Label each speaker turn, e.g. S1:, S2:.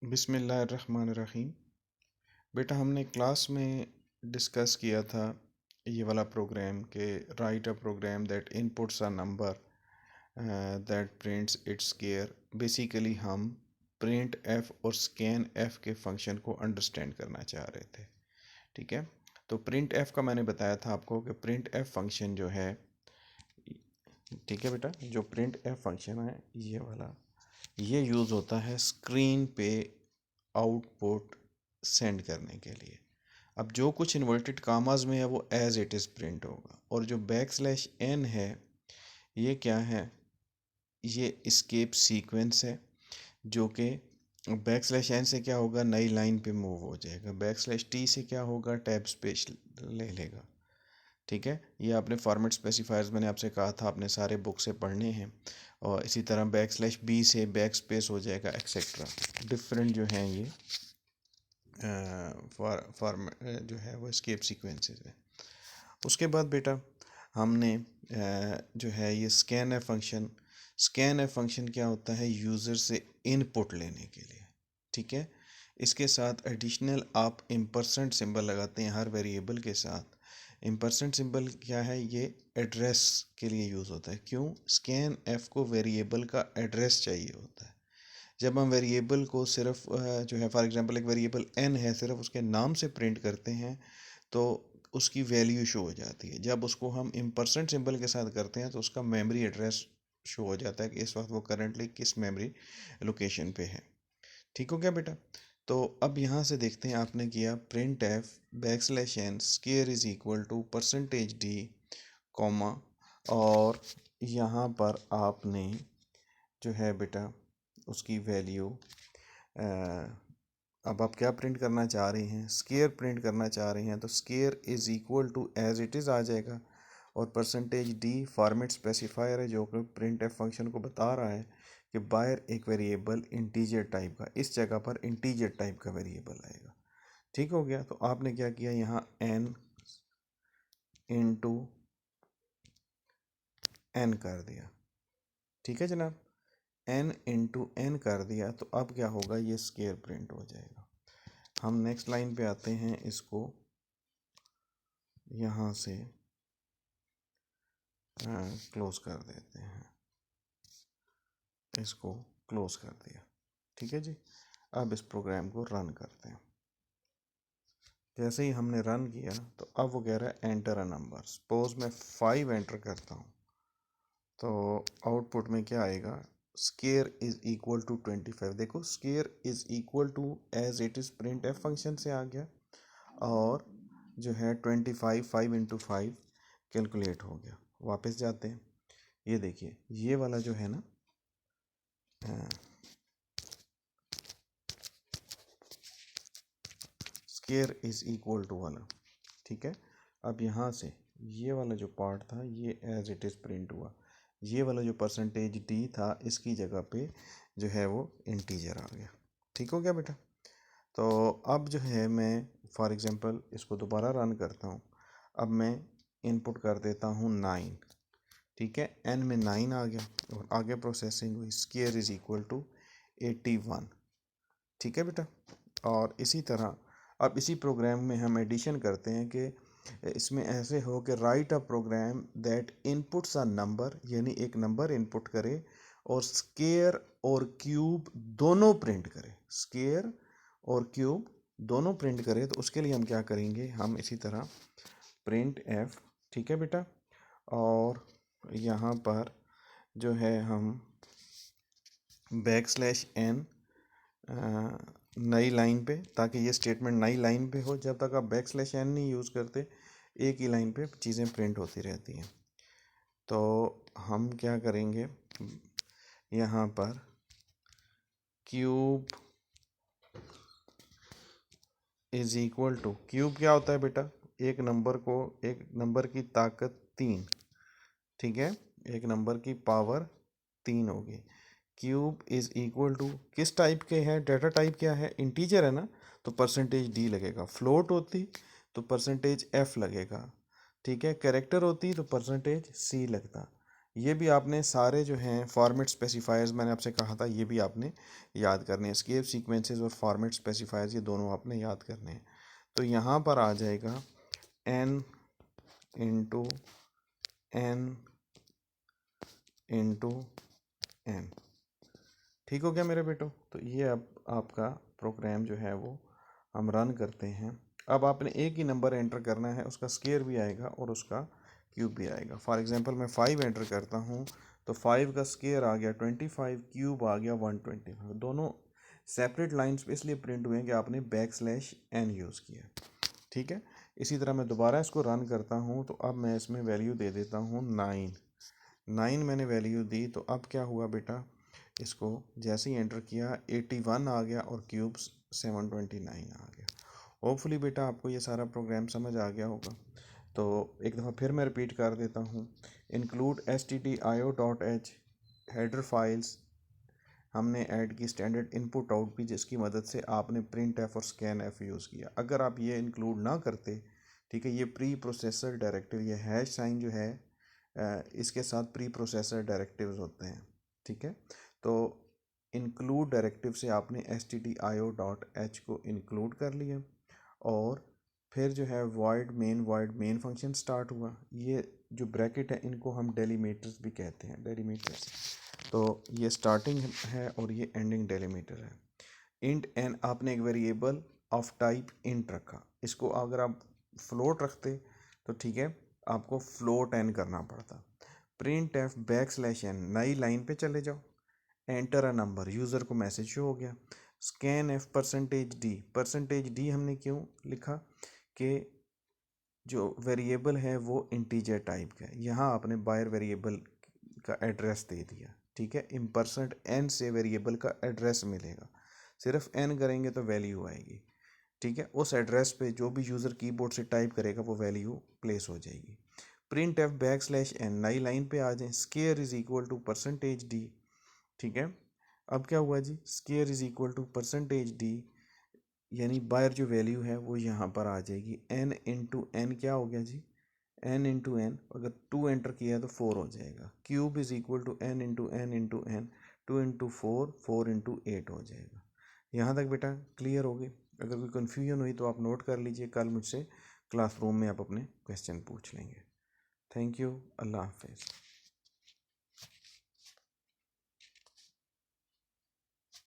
S1: बिस्मिल्लाहिर्रहमानिर्रहीम। बेटा हमने क्लास में डिस्कस किया था ये वाला प्रोग्राम के write a program that inputs a number that prints its square. Basically हम प्रिंट एफ और स्कैन एफ के फंक्शन को अंडरस्टैंड करना चाह रहे थे। ठीक है, तो प्रिंट एफ का मैंने बताया था आपको कि प्रिंट एफ फंक्शन जो है, ठीक है बेटा, जो प्रिंट एफ फंक्शन है ये वाला, ये यूज़ होता है स्क्रीन पे आउटपुट सेंड करने के लिए। अब जो कुछ इन्वर्टेड कामाज में है वो एज इट इज़ प्रिंट होगा, और जो बैक स्लैश एन है ये क्या है, ये एस्केप सीक्वेंस है, जो कि बैक स्लैश एन से क्या होगा, नई लाइन पे मूव हो जाएगा। बैक स्लैश टी से क्या होगा, टैब स्पेस ले लेगा। ठीक है, ये आपने फॉर्मेट स्पेसिफायर्स मैंने आपसे कहा था आपने सारे बुक से पढ़ने हैं। और इसी तरह बैक स्लैश बी से बैक स्पेस हो जाएगा एक्सेट्रा। डिफरेंट जो हैं ये फॉर्म जो है वो एस्केप सीक्वेंसेस है। उसके बाद बेटा हमने जो है ये scan F function, scan F function क्या होता है, यूज़र से इनपुट लेने के लिए। ठीक है, इसके साथ एडिशनल आप इम्परसेंट सिंबल लगाते हैं हर वेरिएबल के साथ। इम्परसेंट सिंबल क्या है, ये एड्रेस के लिए यूज़ होता है। क्यों, स्कैन एफ को वेरिएबल का एड्रेस चाहिए होता है। जब हम वेरिएबल को सिर्फ जो है फॉर एग्जांपल एक वेरिएबल n है, सिर्फ उसके नाम से प्रिंट करते हैं तो उसकी वैल्यू शो हो जाती है। जब उसको हम इम्परसेंट सिंबल के साथ करते हैं तो उसका मेमोरी एड्रेस शो हो जाता है कि इस वक्त वो करंटली किस मेमोरी लोकेशन पे है। ठीक हो गया बेटा। तो अब यहाँ से देखते हैं, आपने किया print f back slash n square is equal to percentage d comma, और यहाँ पर आपने जो है बेटा उसकी वैल्यू, अब आप क्या प्रिंट करना चाह रही हैं, स्केयर प्रिंट करना चाह रही हैं, तो square is equal to as it is आ जाएगा। और परसेंटेज डी फॉर्मेट स्पेसिफायर है जो कि प्रिंट एफ फंक्शन को बता रहा है कि बाहर एक वेरिएबल इंटीजर टाइप का, इस जगह पर इंटीजर टाइप का वेरिएबल आएगा। ठीक हो गया, तो आपने क्या किया, यहाँ एन इंटू एन कर दिया। ठीक है जनाब, एन इंटू एन कर दिया, तो अब क्या होगा, ये स्केयर प्रिंट हो जाएगा। हम नेक्स्ट लाइन पे आते हैं, इसको यहाँ से क्लोज कर देते हैं, इसको क्लोज कर दिया। ठीक है जी, अब इस प्रोग्राम को रन करते हैं। जैसे ही हमने रन किया तो अब वो कह रहा है एंटर अ नंबर। सपोज मैं 5 एंटर करता हूँ तो आउटपुट में क्या आएगा, स्केयर इज इक्वल टू 25। देखो square is equal to as it is print f function से आ गया, और जो है 25 5 इंटू 5 कैलकुलेट हो गया। वापस जाते हैं, ये देखिए ये वाला जो है ना, स्केयर इज इक्वल टू वाला, ठीक है। अब यहाँ से ये वाला जो पार्ट था ये एज इट इज़ प्रिंट हुआ। ये वाला जो परसेंटेज डी था इसकी जगह पे जो है वो इंटीजर आ गया। ठीक हो गया बेटा। तो अब जो है मैं फॉर एग्जांपल इसको दोबारा रन करता हूँ। अब मैं इनपुट कर देता हूँ 9। ठीक है, एन में 9 आ गया और आगे प्रोसेसिंग हुई। Square is equal to 81। ठीक है बेटा। और इसी तरह अब इसी प्रोग्राम में हम एडिशन करते हैं कि इसमें ऐसे हो कि write a program that inputs a number, यानी एक नंबर इनपुट करे और स्केयर और क्यूब दोनों प्रिंट करे। स्केयर और क्यूब दोनों प्रिंट करे, तो उसके लिए हम क्या करेंगे, हम इसी तरह प्रिंट एफ, ठीक है बेटा, और यहाँ पर जो है हम बैक स्लैश एन नई लाइन पे, ताकि ये स्टेटमेंट नई लाइन पे हो। जब तक आप बैक स्लैश एन नहीं यूज़ करते एक ही लाइन पे चीज़ें प्रिंट होती रहती हैं। तो हम क्या करेंगे, यहाँ पर cube is equal to, cube क्या होता है बेटा, एक नंबर को, एक नंबर की ताकत 3। ठीक है, एक नंबर की पावर 3 होगी। क्यूब इज इक्वल टू किस टाइप के हैं, डाटा टाइप क्या है, इंटीजर है ना, तो परसेंटेज डी लगेगा। फ्लोट होती तो परसेंटेज एफ लगेगा। ठीक है, कैरेक्टर होती तो परसेंटेज सी लगता। ये भी आपने सारे जो हैं फॉर्मेट स्पेसिफायर्स मैंने आपसे कहा था ये भी आपने याद करने हैं। एस्केप सीक्वेंसेस और फॉर्मेट स्पेसिफायर्स ये दोनों आपने याद करने हैं। तो यहाँ पर आ जाएगा n into n into n। ठीक हो गया मेरे बेटो? तो ये अब आपका प्रोग्राम जो है वो हम रन करते हैं। अब आपने एक ही नंबर एंटर करना है, उसका स्केयर भी आएगा और उसका क्यूब भी आएगा। फॉर एग्जांपल मैं 5 एंटर करता हूँ तो 5 का स्केयर आ गया 25, क्यूब आ गया 125। दोनों सेपरेट लाइंस पे इसलिए प्रिंट हुए हैं कि आपने \n यूज़ किया। ठीक है, इसी तरह मैं दोबारा इसको रन करता हूँ तो अब मैं इसमें वैल्यू दे देता हूँ 9 मैंने वैल्यू दी। तो अब क्या हुआ बेटा, इसको जैसे ही एंटर किया 81 आ गया और क्यूब्स 729 आ गया। होपफुली बेटा आपको ये सारा प्रोग्राम समझ आ गया होगा। तो एक दफ़ा फिर मैं रिपीट कर देता हूँ। इंक्लूड stdio.h हेडर फाइल्स हमने ऐड की स्टैंडर्ड इनपुट आउट भी, जिसकी मदद से आपने प्रिंट एफ और स्कैन एफ यूज़ किया। अगर आप ये इंक्लूड ना करते, ठीक है, ये प्री प्रोसेसर डायरेक्टिव, ये हैश साइन जो है इसके साथ प्री प्रोसेसर डायरेक्टिव्स होते हैं। ठीक है, तो इंक्लूड डायरेक्टिव से आपने stdio.h को इंक्लूड कर लिया और फिर जो है वॉइड मेन फंक्शन स्टार्ट हुआ। ये जो ब्रैकेट है इनको हम डेलीमीटर्स भी कहते हैं, डेलीमीटर्स। तो ये स्टार्टिंग है और ये एंडिंग डेलीमीटर है। इंट एन आपने एक वेरिएबल ऑफ टाइप इंट रखा। इसको अगर आप फ्लोट रखते तो ठीक है, आपको फ्लोट एन करना पड़ता। प्रिंट एफ \n, नई लाइन पे चले जाओ, एंटर अ नंबर, यूज़र को मैसेज शो हो गया। स्कैन एफ %d हमने क्यों लिखा कि जो वेरिएबल है वो इंटीजर टाइप का है। यहाँ आपने बायर वेरिएबल का एड्रेस दे दिया। ठीक है, %n से वेरिएबल का एड्रेस मिलेगा। सिर्फ n करेंगे तो वैल्यू आएगी। ठीक है, उस एड्रेस पे जो भी यूज़र कीबोर्ड से टाइप करेगा वो वैल्यू प्लेस हो जाएगी। प्रिंट एफ \n, नई लाइन पे आ जाए। Square is equal to %d। ठीक है, अब क्या हुआ जी, square is equal to %d, यानी बायर जो वैल्यू है वो यहाँ पर आ जाएगी। n इंटू एन क्या हो गया जी, n इंटू एन, अगर 2 एंटर किया है तो 4 हो जाएगा। Cube is equal to n into n into n, 2 into 4, 4 into 8 हो जाएगा। यहाँ तक बेटा क्लियर हो गई? अगर कोई कन्फ्यूजन हुई तो आप नोट कर लीजिए, कल मुझसे क्लासरूम में आप अपने क्वेश्चन पूछ लेंगे। थैंक यू, अल्लाह हाफिज़।